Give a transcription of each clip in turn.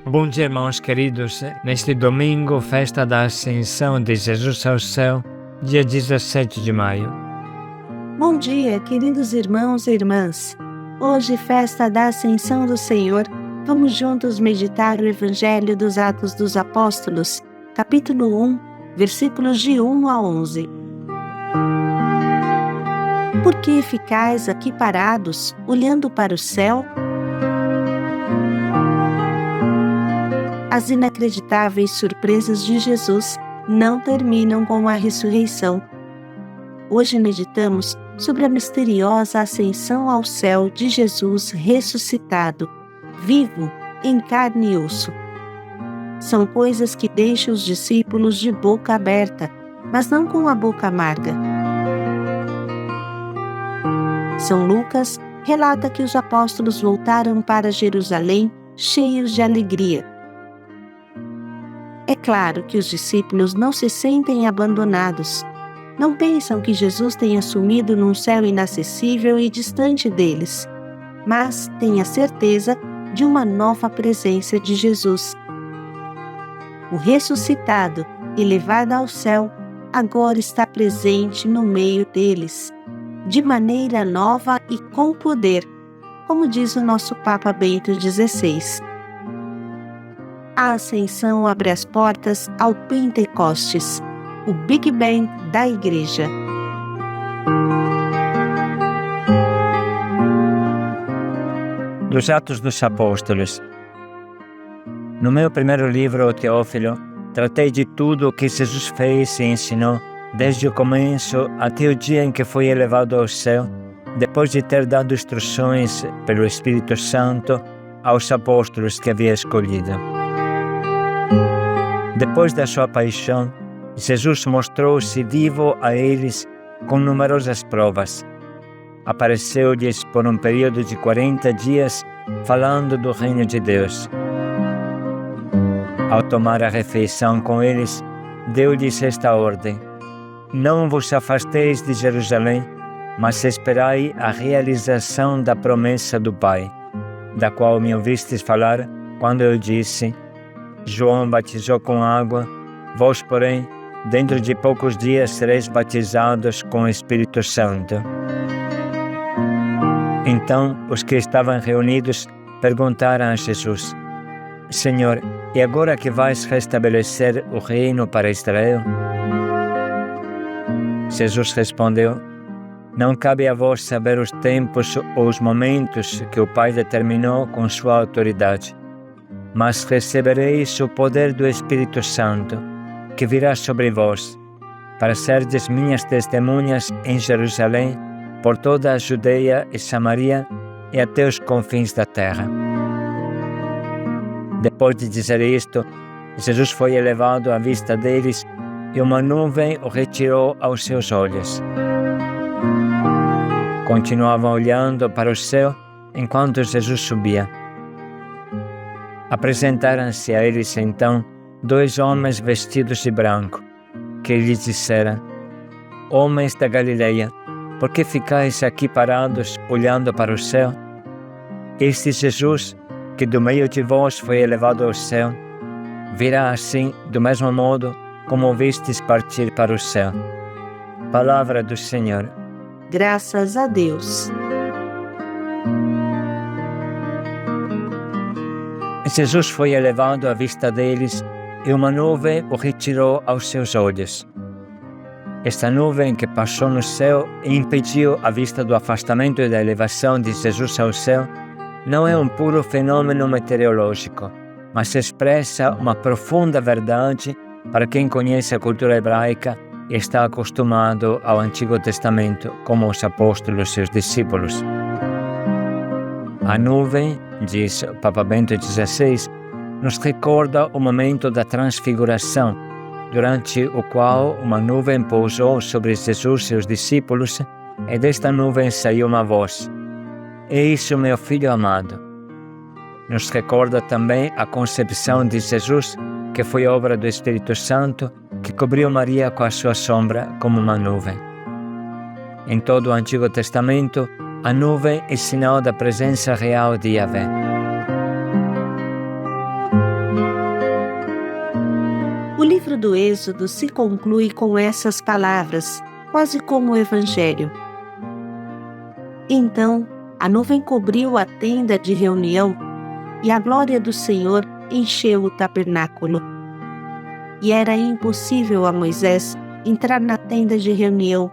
Bom dia, irmãos queridos. Neste domingo, festa da Ascensão de Jesus ao céu, dia 17 de maio. Bom dia, queridos irmãos e irmãs. Hoje, festa da Ascensão do Senhor, vamos juntos meditar o Evangelho dos Atos dos Apóstolos, capítulo 1, versículos de 1 a 11. Por que ficais aqui parados, olhando para o céu? As inacreditáveis surpresas de Jesus não terminam com a ressurreição. Hoje meditamos sobre a misteriosa ascensão ao céu de Jesus ressuscitado, vivo, em carne e osso. São coisas que deixam os discípulos de boca aberta, mas não com a boca amarga. São Lucas relata que os apóstolos voltaram para Jerusalém cheios de alegria. É claro que os discípulos não se sentem abandonados. Não pensam que Jesus tenha sumido num céu inacessível e distante deles, mas têm a certeza de uma nova presença de Jesus. O ressuscitado e levado ao céu agora está presente no meio deles, de maneira nova e com poder, como diz o nosso Papa Bento XVI. A Ascensão abre as portas ao Pentecostes, o Big Bang da Igreja. Dos Atos dos Apóstolos. No meu primeiro livro, O Teófilo, tratei de tudo o que Jesus fez e ensinou, desde o começo até o dia em que foi elevado ao céu, depois de ter dado instruções pelo Espírito Santo aos apóstolos que havia escolhido. Depois da sua paixão, Jesus mostrou-se vivo a eles com numerosas provas. Apareceu-lhes por um período de 40 dias, falando do reino de Deus. Ao tomar a refeição com eles, deu-lhes esta ordem: não vos afasteis de Jerusalém, mas esperai a realização da promessa do Pai, da qual me ouvistes falar quando eu disse: João batizou com água, vós, porém, dentro de poucos dias sereis batizados com o Espírito Santo. Então, os que estavam reunidos perguntaram a Jesus: Senhor, e agora que vais restabelecer o reino para Israel? Jesus respondeu: não cabe a vós saber os tempos ou os momentos que o Pai determinou com sua autoridade, mas recebereis o poder do Espírito Santo, que virá sobre vós, para serdes minhas testemunhas em Jerusalém, por toda a Judeia e Samaria e até os confins da terra. Depois de dizer isto, Jesus foi elevado à vista deles e uma nuvem o retirou aos seus olhos. Continuavam olhando para o céu enquanto Jesus subia. Apresentaram-se a eles então 2 homens vestidos de branco, que lhes disseram: homens da Galileia, por que ficais aqui parados olhando para o céu? Este Jesus, que do meio de vós foi elevado ao céu, virá assim do mesmo modo como o vistes partir para o céu. Palavra do Senhor. Graças a Deus. Jesus foi elevado à vista deles e uma nuvem o retirou aos seus olhos. Esta nuvem que passou no céu e impediu a vista do afastamento e da elevação de Jesus ao céu não é um puro fenômeno meteorológico, mas expressa uma profunda verdade para quem conhece a cultura hebraica e está acostumado ao Antigo Testamento, como os apóstolos e os discípulos. A nuvem, diz o Papa Bento XVI, nos recorda o momento da transfiguração, durante o qual uma nuvem pousou sobre Jesus e os discípulos, e desta nuvem saiu uma voz: Eis o meu Filho amado. Nos recorda também a concepção de Jesus, que foi obra do Espírito Santo, que cobriu Maria com a sua sombra como uma nuvem. Em todo o Antigo Testamento, a nuvem é sinal da presença real de Yahvé. livro do Êxodo se conclui com essas palavras, quase como o Evangelho. Então, a nuvem cobriu a tenda de reunião e a glória do Senhor encheu o tabernáculo. E era impossível a Moisés entrar na tenda de reunião,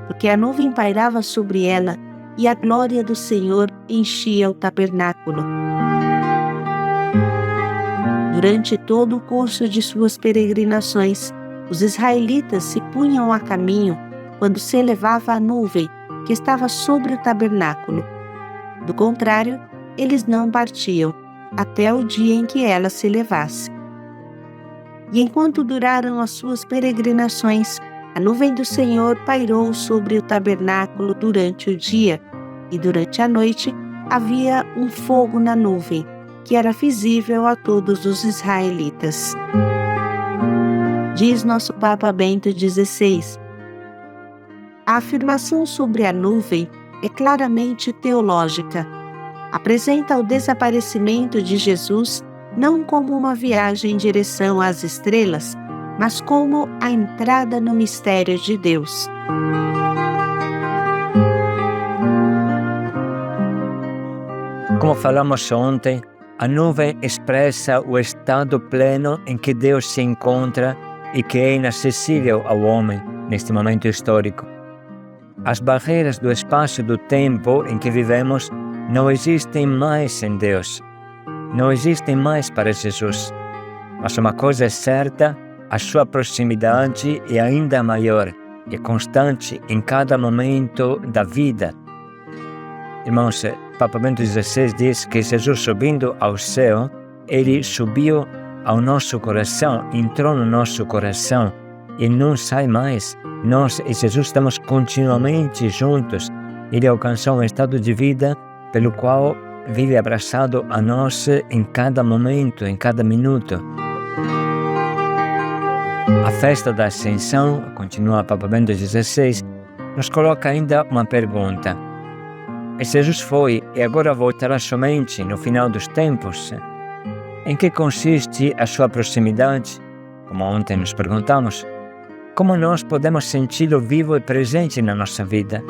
porque a nuvem pairava sobre ela e a glória do Senhor enchia o tabernáculo. Durante todo o curso de suas peregrinações, os israelitas se punham a caminho quando se elevava a nuvem que estava sobre o tabernáculo. Do contrário, eles não partiam, até o dia em que ela se elevasse. E enquanto duraram as suas peregrinações, a nuvem do Senhor pairou sobre o tabernáculo durante o dia, e durante a noite havia um fogo na nuvem, que era visível a todos os israelitas. Diz nosso Papa Bento XVI: a afirmação sobre a nuvem é claramente teológica. Apresenta o desaparecimento de Jesus não como uma viagem em direção às estrelas, mas como a entrada no mistério de Deus. Como falamos ontem, a nuvem expressa o estado pleno em que Deus se encontra e que é inacessível ao homem neste momento histórico. As barreiras do espaço e do tempo em que vivemos não existem mais em Deus. Não existem mais para Jesus. Mas uma coisa é certa: a sua proximidade é ainda maior e constante em cada momento da vida. Irmãos, Papa Bento XVI diz que Jesus, subindo ao céu, ele subiu ao nosso coração, entrou no nosso coração e não sai mais. Nós e Jesus estamos continuamente juntos. Ele alcançou um estado de vida pelo qual vive abraçado a nós em cada momento, em cada minuto. A festa da Ascensão, continua Papa Bento XVI, nos coloca ainda uma pergunta. E Jesus foi e agora voltará somente no final dos tempos? Em que consiste a sua proximidade? Como ontem nos perguntamos, como nós podemos senti-lo vivo e presente na nossa vida?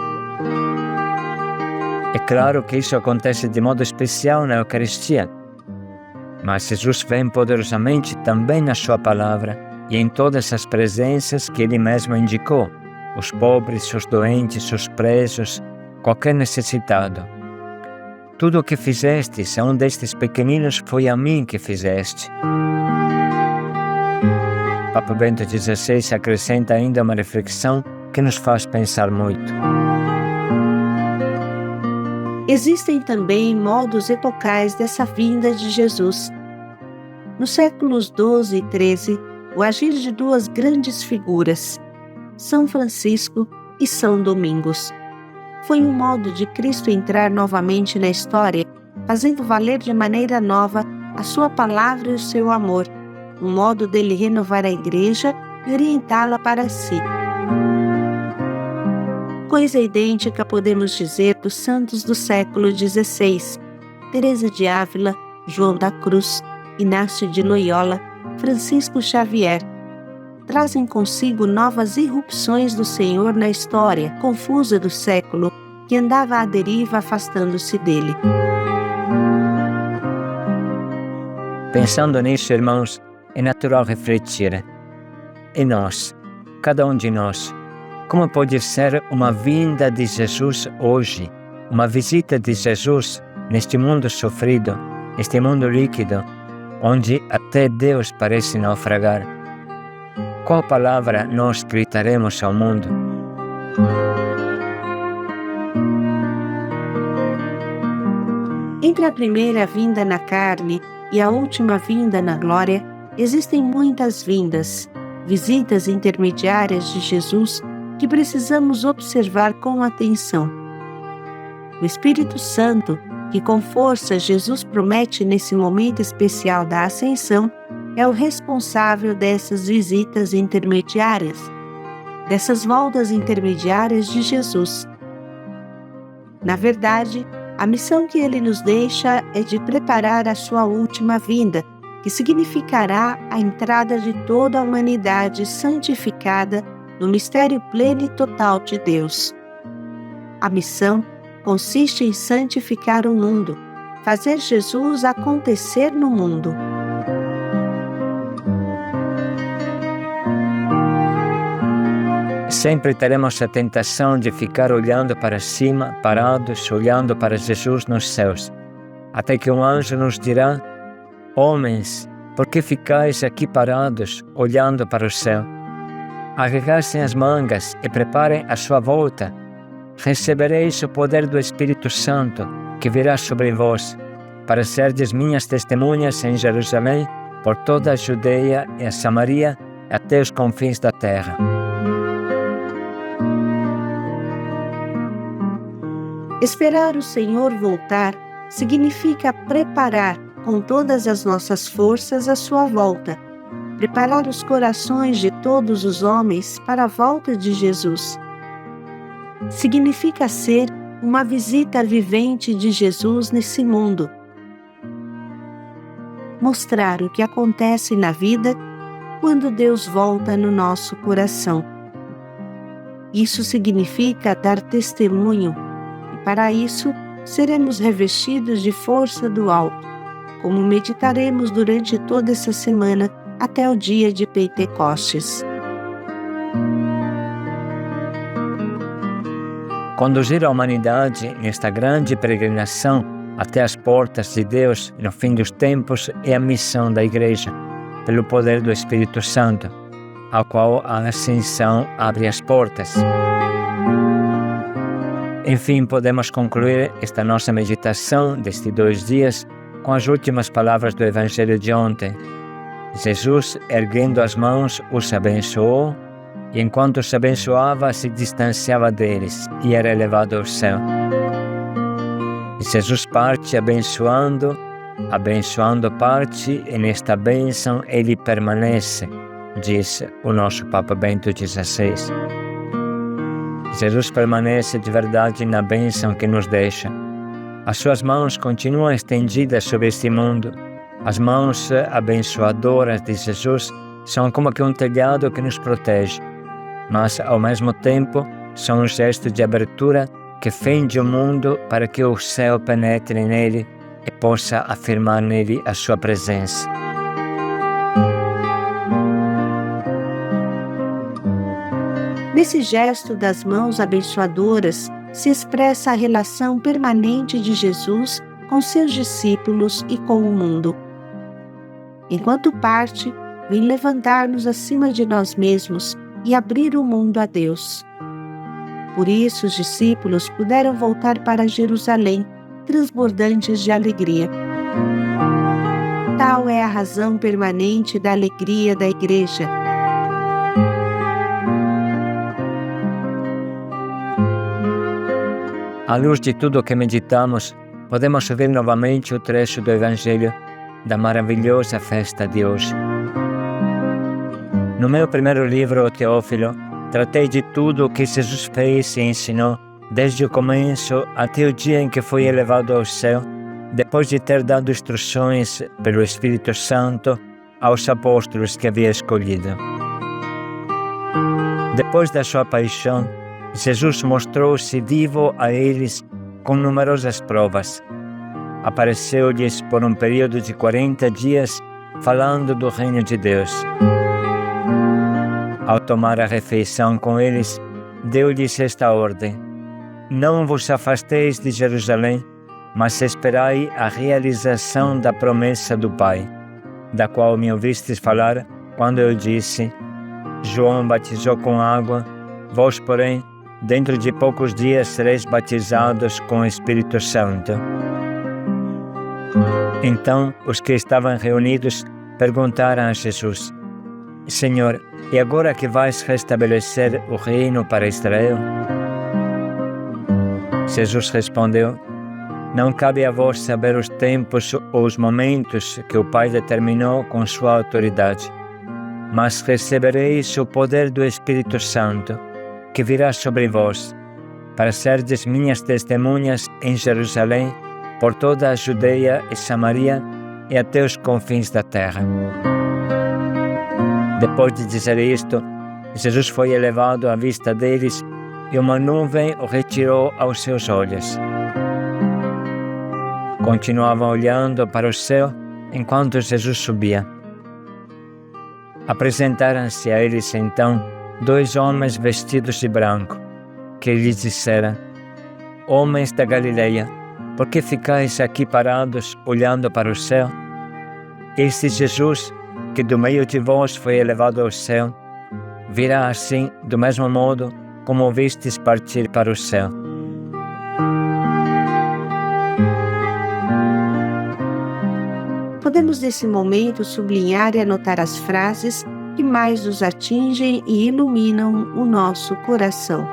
É claro que isso acontece de modo especial na Eucaristia, mas Jesus vem poderosamente também na sua palavra e em todas as presenças que Ele mesmo indicou: os pobres, os doentes, os presos, qualquer necessitado. Tudo o que fizestes a um destes pequeninos foi a mim que fizeste. Papa Bento XVI acrescenta ainda uma reflexão que nos faz pensar muito. Existem também modos epocais dessa vinda de Jesus. Nos séculos XII e XIII, o agir de duas grandes figuras, São Francisco e São Domingos, foi um modo de Cristo entrar novamente na história, fazendo valer de maneira nova a sua palavra e o seu amor, um modo dele renovar a Igreja e orientá-la para si. Coisa idêntica podemos dizer dos santos do século XVI, Teresa de Ávila, João da Cruz, Inácio de Loyola, Francisco Xavier. Trazem consigo novas irrupções do Senhor na história confusa do século, que andava à deriva afastando-se dele. Pensando nisso, irmãos, é natural refletir. E nós, cada um de nós, como pode ser uma vinda de Jesus hoje, uma visita de Jesus neste mundo sofrido, neste mundo líquido, onde até Deus parece naufragar? Qual palavra nós gritaremos ao mundo? Entre a primeira vinda na carne e a última vinda na glória, existem muitas vindas, visitas intermediárias de Jesus que precisamos observar com atenção. O Espírito Santo, que com força Jesus promete nesse momento especial da Ascensão, é o responsável dessas visitas intermediárias, dessas voltas intermediárias de Jesus. Na verdade, a missão que ele nos deixa é de preparar a sua última vinda, que que significará a entrada de toda a humanidade santificada no mistério pleno e total de Deus. A missão consiste em santificar o mundo, fazer Jesus acontecer no mundo. Sempre teremos a tentação de ficar olhando para cima, parados, olhando para Jesus nos céus, até que um anjo nos dirá: homens, por que ficais aqui parados, olhando para o céu? Arregassem as mangas e preparem a sua volta. Recebereis o poder do Espírito Santo, que virá sobre vós, para serdes minhas testemunhas em Jerusalém, por toda a Judeia e a Samaria, até os confins da terra. Esperar o Senhor voltar significa preparar com todas as nossas forças a sua volta, preparar os corações de todos os homens para a volta de Jesus. Significa ser uma visita vivente de Jesus nesse mundo. Mostrar o que acontece na vida quando Deus volta no nosso coração. Isso significa dar testemunho, e para isso seremos revestidos de força do alto, como meditaremos durante toda essa semana até o dia de Pentecostes. Conduzir a humanidade nesta grande peregrinação até as portas de Deus no fim dos tempos é a missão da Igreja, pelo poder do Espírito Santo, ao qual a ascensão abre as portas. Enfim, podemos concluir esta nossa meditação destes 2 dias com as últimas palavras do Evangelho de ontem. Jesus, erguendo as mãos, os abençoou, e enquanto os abençoava, se distanciava deles e era elevado ao céu. E Jesus parte abençoando parte, e nesta bênção ele permanece, diz o nosso Papa Bento XVI. Jesus permanece de verdade na bênção que nos deixa. As suas mãos continuam estendidas sobre este mundo. As mãos abençoadoras de Jesus são como que um telhado que nos protege, mas ao mesmo tempo são um gesto de abertura que fende o mundo para que o céu penetre nele e possa afirmar nele a sua presença. Nesse gesto das mãos abençoadoras se expressa a relação permanente de Jesus com seus discípulos e com o mundo. Enquanto parte, vem levantar-nos acima de nós mesmos e abrir o mundo a Deus. Por isso os discípulos puderam voltar para Jerusalém, transbordantes de alegria. Tal é a razão permanente da alegria da Igreja. À luz de tudo o que meditamos, podemos ouvir novamente o trecho do Evangelho da maravilhosa festa de hoje. No meu primeiro livro, o Teófilo, tratei de tudo o que Jesus fez e ensinou, desde o começo até o dia em que foi elevado ao céu, depois de ter dado instruções pelo Espírito Santo aos apóstolos que havia escolhido. Depois da sua paixão, Jesus mostrou-se vivo a eles com numerosas provas. Apareceu-lhes por um período de 40 dias, falando do reino de Deus. Ao tomar a refeição com eles, deu-lhes esta ordem: não vos afasteis de Jerusalém, mas esperai a realização da promessa do Pai, da qual me ouvistes falar quando eu disse: João batizou com água, vós, porém, dentro de poucos dias sereis batizados com o Espírito Santo. Então, os que estavam reunidos perguntaram a Jesus: Senhor, e agora que vais restabelecer o reino para Israel? Jesus respondeu: não cabe a vós saber os tempos ou os momentos que o Pai determinou com sua autoridade, mas recebereis o poder do Espírito Santo, que virá sobre vós, para serdes minhas testemunhas em Jerusalém, por toda a Judeia e Samaria, e até os confins da terra. Depois de dizer isto, Jesus foi elevado à vista deles e uma nuvem o retirou aos seus olhos. Continuavam olhando para o céu enquanto Jesus subia. Apresentaram-se a eles então 2 homens vestidos de branco, que lhes disseram: Homens da Galileia, por que ficais aqui parados olhando para o céu? Este Jesus, que do meio de vós foi elevado ao céu, virá assim do mesmo modo como o vistes partir para o céu. Podemos nesse momento sublinhar e anotar as frases que mais nos atingem e iluminam o nosso coração.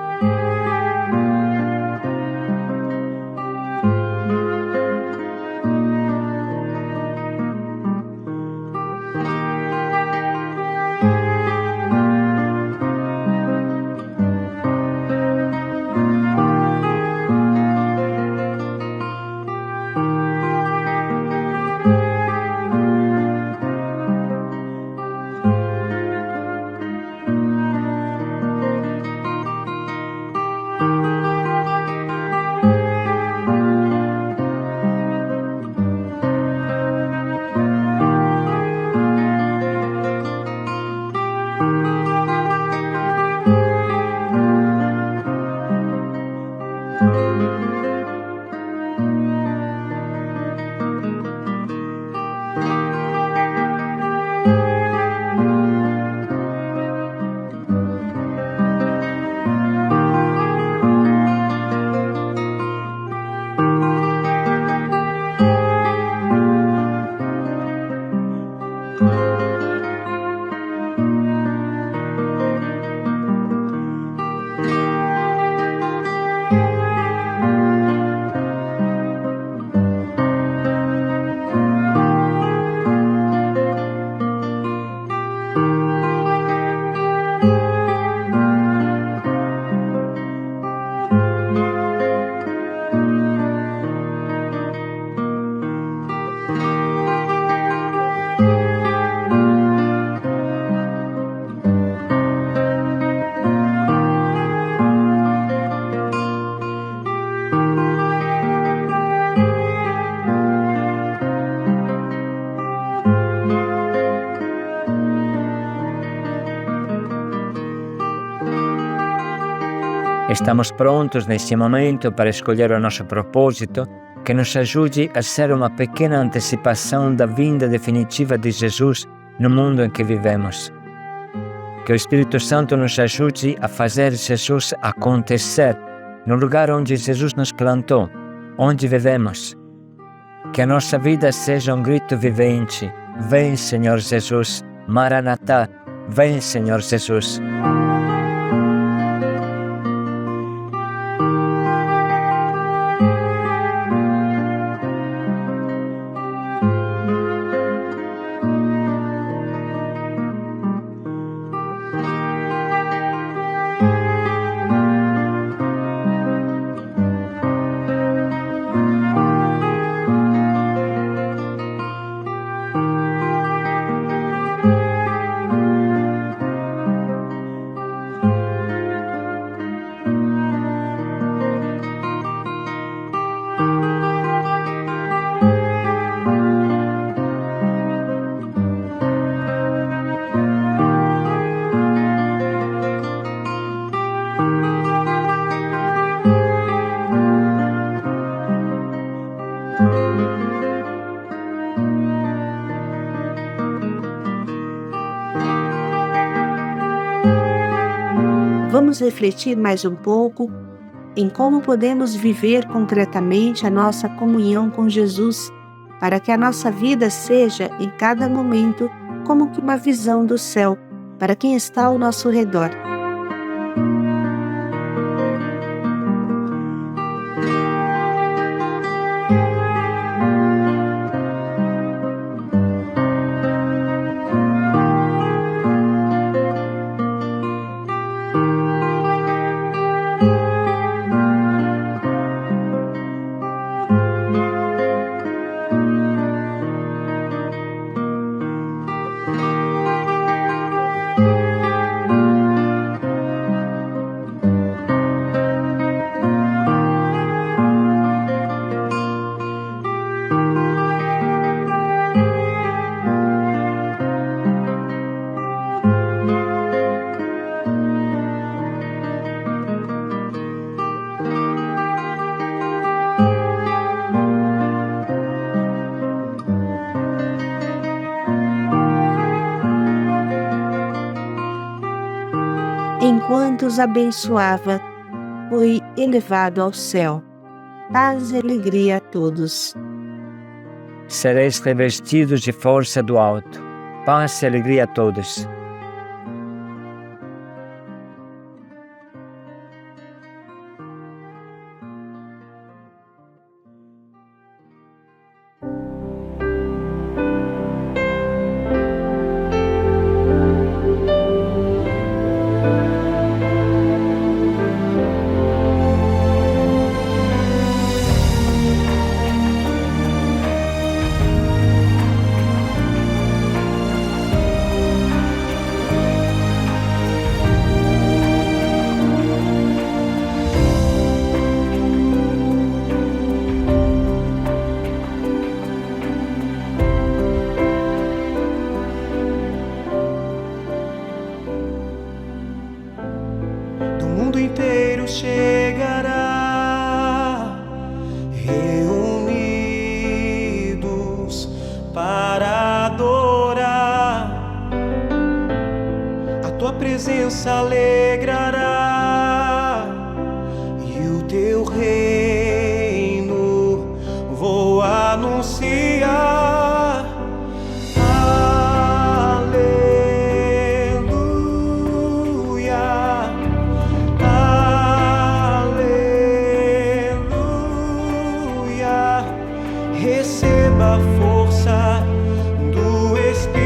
Estamos prontos neste momento para escolher o nosso propósito, que nos ajude a ser uma pequena antecipação da vinda definitiva de Jesus no mundo em que vivemos. Que o Espírito Santo nos ajude a fazer Jesus acontecer no lugar onde Jesus nos plantou, onde vivemos. Que a nossa vida seja um grito vivente: Vem, Senhor Jesus, Maranatá, vem, Senhor Jesus. Vamos refletir mais um pouco em como podemos viver concretamente a nossa comunhão com Jesus, para que a nossa vida seja, em cada momento, como que uma visão do céu, para quem está ao nosso redor. enquanto os abençoava, foi elevado ao céu. Paz e alegria a todos. Sereis revestidos de força do alto. Paz e alegria a todos. Do mundo inteiro chegará, reunidos para adorar. A tua presença alegrará e o teu reino vou anunciar. Receba a força do Espírito.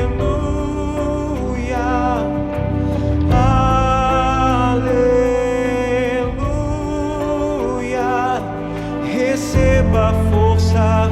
Aleluia, aleluia. Receba a força